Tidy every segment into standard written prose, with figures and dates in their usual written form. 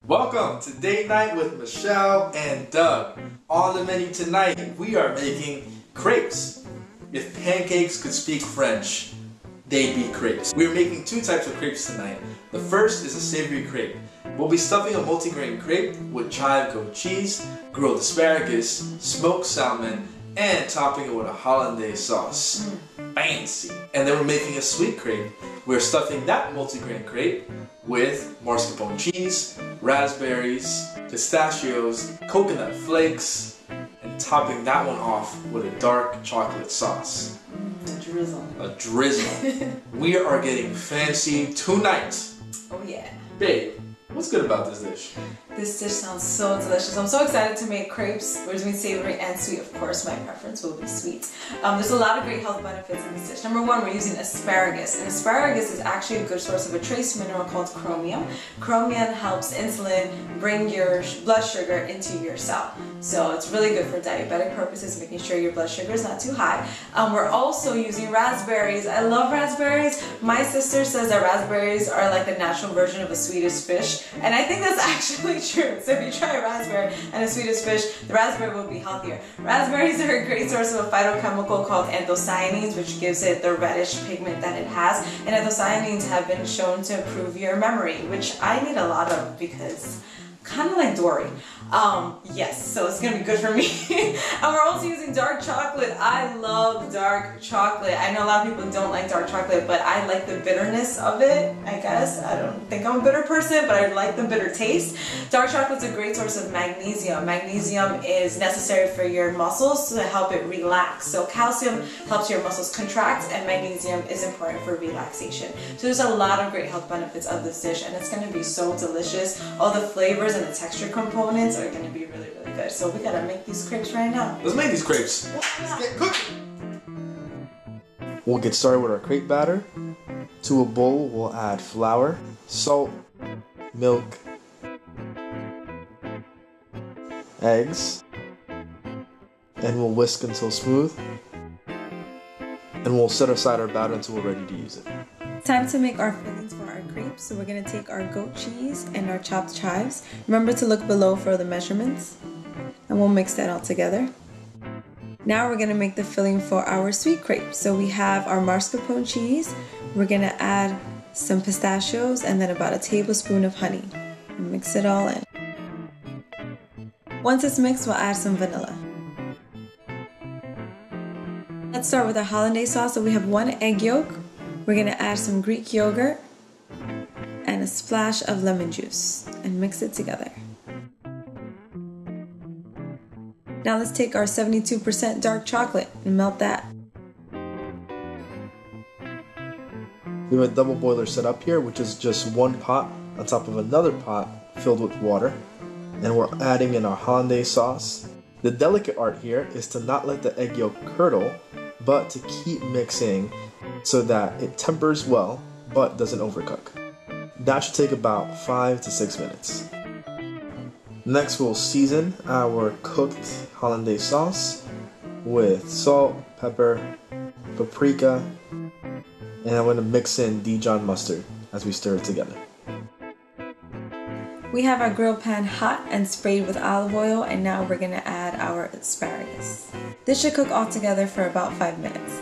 Welcome to Date Night with Michelle and Doug. On the menu tonight, we are making crepes. If pancakes could speak French, they'd be crepes. We're making two types of crepes tonight. The first is a savory crepe. We'll be stuffing a multigrain crepe with chive goat cheese, grilled asparagus, smoked salmon, and topping it with a Hollandaise sauce. Fancy! And then we're making a sweet crepe. We're stuffing that multigrain crepe with mascarpone cheese, raspberries, pistachios, coconut flakes, and topping that one off with a dark chocolate sauce. A drizzle. A drizzle. We are getting fancy tonight. Oh yeah. Babe, what's good about this dish? This dish sounds so delicious. I'm so excited to make crepes. We're doing savory and sweet. Of course, my preference will be sweet. There's a lot of great health benefits in this dish. Number one, we're using asparagus. And asparagus is actually a good source of a trace mineral called chromium. Chromium helps insulin bring your blood sugar into your cell. So it's really good for diabetic purposes, making sure your blood sugar is not too high. We're also using raspberries. I love raspberries. My sister says that raspberries are like the natural version of a Swedish fish. And I think that's actually true. So if you try a raspberry and a Swedish fish, the raspberry will be healthier. Raspberries are a great source of a phytochemical called anthocyanins, which gives it the reddish pigment that it has. And anthocyanins have been shown to improve your memory, which I need a lot of because kind of like Dory. Yes, so it's gonna be good for me. And we're also using dark chocolate. I love dark chocolate. I know a lot of people don't like dark chocolate, but I like the bitterness of it, I guess. I don't think I'm a bitter person, but I like the bitter taste. Dark chocolate's a great source of magnesium. Magnesium is necessary for your muscles to help it relax. So calcium helps your muscles contract, and magnesium is important for relaxation. So there's a lot of great health benefits of this dish, and it's gonna be so delicious. All the flavors and the texture components are going to be really, really good. So we got to make these crepes right now. Let's make these crepes. Let's get cooking. We'll get started with our crepe batter. To a bowl, we'll add flour, salt, milk, eggs, and we'll whisk until smooth. And we'll set aside our batter until we're ready to use it. Time to make our fillings for our crepes. So we're going to take our goat cheese and our chopped chives. Remember to look below for the measurements. And we'll mix that all together. Now we're going to make the filling for our sweet crepe. So we have our mascarpone cheese. We're going to add some pistachios and then about a tablespoon of honey. And mix it all in. Once it's mixed, we'll add some vanilla. Let's start with our Hollandaise sauce. So we have 1 egg yolk. We're going to add some Greek yogurt and a splash of lemon juice and mix it together. Now let's take our 72% dark chocolate and melt that. We have a double boiler set up here, which is just one pot on top of another pot filled with water. And we're adding in our Hollandaise sauce. The delicate art here is to not let the egg yolk curdle, but to keep mixing so that it tempers well, but doesn't overcook. That should take about 5 to 6 minutes. Next, we'll season our cooked Hollandaise sauce with salt, pepper, paprika, and I'm going to mix in Dijon mustard as we stir it together. We have our grill pan hot and sprayed with olive oil, and now we're going to add our asparagus. This should cook all together for about 5 minutes.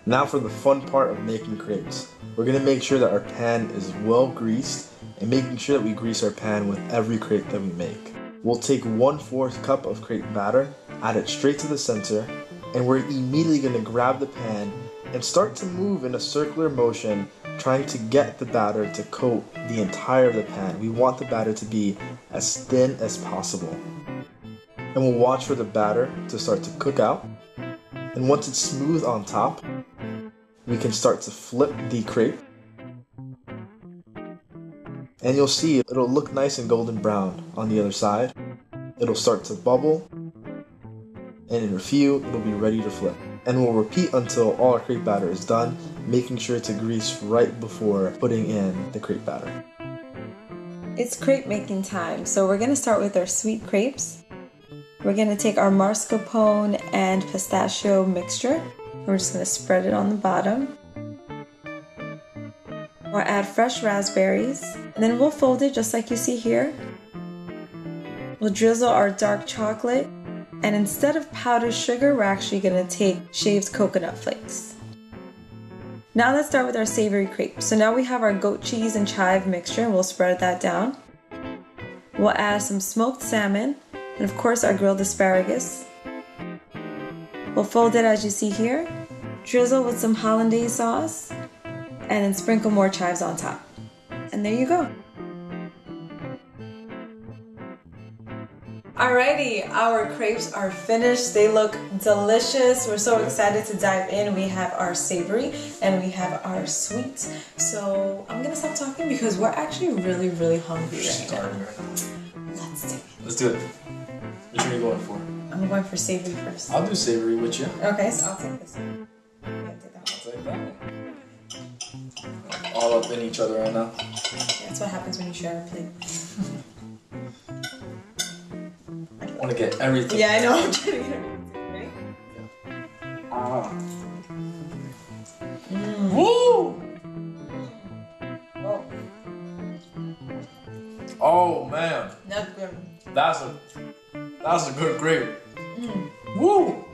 Now for the fun part of making crepes. We're going to make sure that our pan is well greased and making sure that we grease our pan with every crepe that we make. We'll take 1/4 cup of crepe batter, add it straight to the center, and we're immediately going to grab the pan and start to move in a circular motion, trying to get the batter to coat the entire of the pan. We want the batter to be as thin as possible. And we'll watch for the batter to start to cook out. And once it's smooth on top, we can start to flip the crepe. And you'll see it'll look nice and golden brown on the other side. It'll start to bubble. And in a few, it'll be ready to flip. And we'll repeat until all our crepe batter is done, making sure to grease right before putting in the crepe batter. It's crepe making time, so we're going to start with our sweet crepes. We're going to take our mascarpone and pistachio mixture. We're just going to spread it on the bottom. We'll add fresh raspberries, and then we'll fold it just like you see here. We'll drizzle our dark chocolate, and instead of powdered sugar, we're actually gonna take shaved coconut flakes. Now let's start with our savory crepe. So now we have our goat cheese and chive mixture, and we'll spread that down. We'll add some smoked salmon, and of course our grilled asparagus. We'll fold it as you see here, drizzle with some Hollandaise sauce, and then sprinkle more chives on top. And there you go. Alrighty, our crepes are finished. They look delicious. We're so excited to dive in. We have our savory and we have our sweet. So I'm gonna stop talking because we're actually really, really hungry right now. Let's do it. Let's do it. Which one are you going for? I'm going for savory first. I'll do savory with you. Okay, so I'll take this one. Take that one. I'll take that one. All up in each other right now. That's what happens when you share a plate. I want to get everything. Yeah, I know. I'm trying to get everything. Ready? Ah. Woo! Whoa. Oh man. That's good. That's a good grape. Woo!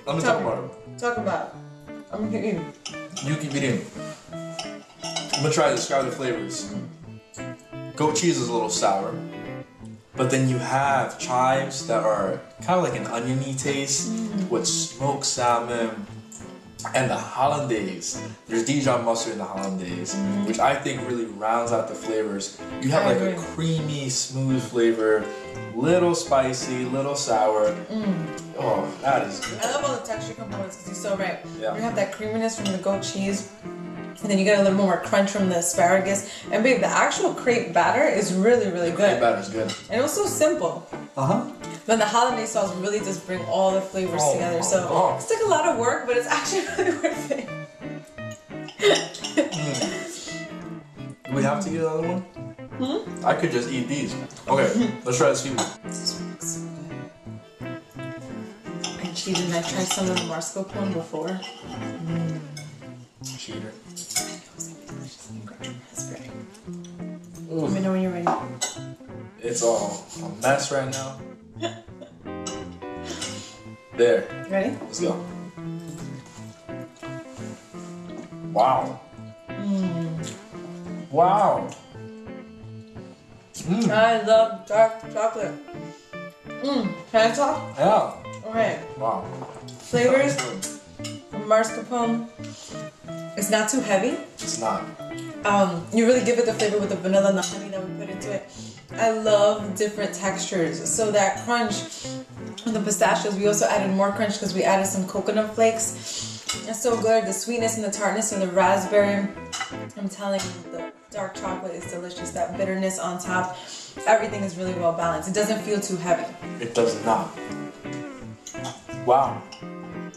Let me talk about it. Talk about it. I'm gonna keep eating. You keep eating. I'm gonna try to describe the flavors. Goat cheese is a little sour, but then you have chives that are kind of like an oniony taste with smoked salmon and the Hollandaise. There's Dijon mustard in the Hollandaise, which I think really rounds out the flavors. You have like a creamy, smooth flavor, little spicy, little sour. Oh, that is good. I love all the texture components because you're so right. Yeah. You have that creaminess from the goat cheese, and then you get a little more crunch from the asparagus. And babe, the actual crepe batter is really, really good. Crepe batter is good. And it was so simple. But the Hollandaise sauce really does bring all the flavors together. So it's like a lot of work, but it's actually really worth it. Do we have to get another one? I could just eat these. Okay, let's try the sweet one. This one looks so good. I cheated and I tried some of the mascarpone before. Cheater. Let me know when you're ready. It's all a mess right now. There. Ready? Let's go. Wow. Wow. I love dark chocolate. Can I talk? Yeah. Okay. Wow. Flavors. Mascarpone. It's not too heavy. It's not. You really give it the flavor with the vanilla and the honey that we put into it. I love different textures. So that crunch with the pistachios, we also added more crunch because we added some coconut flakes. It's so good. The sweetness and the tartness and the raspberry. I'm telling you, the dark chocolate is delicious. That bitterness on top. Everything is really well balanced. It doesn't feel too heavy. It does not. Wow.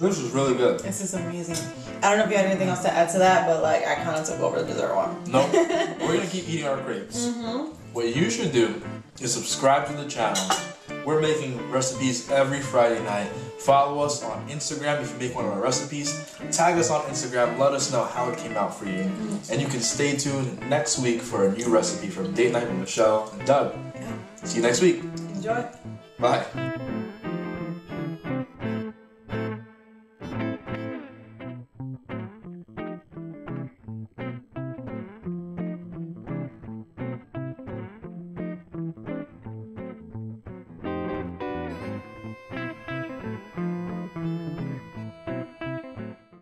This is really good. This is amazing. I don't know if you had anything else to add to that, but like I kind of took over the dessert one. No, we're gonna keep eating our crepes. What you should do is subscribe to the channel. We're making recipes every Friday night. Follow us on Instagram if you make one of our recipes. Tag us on Instagram. Let us know how it came out for you. And you can stay tuned next week for a new recipe from Date Night with Michelle and Doug. See you next week. Enjoy. Bye.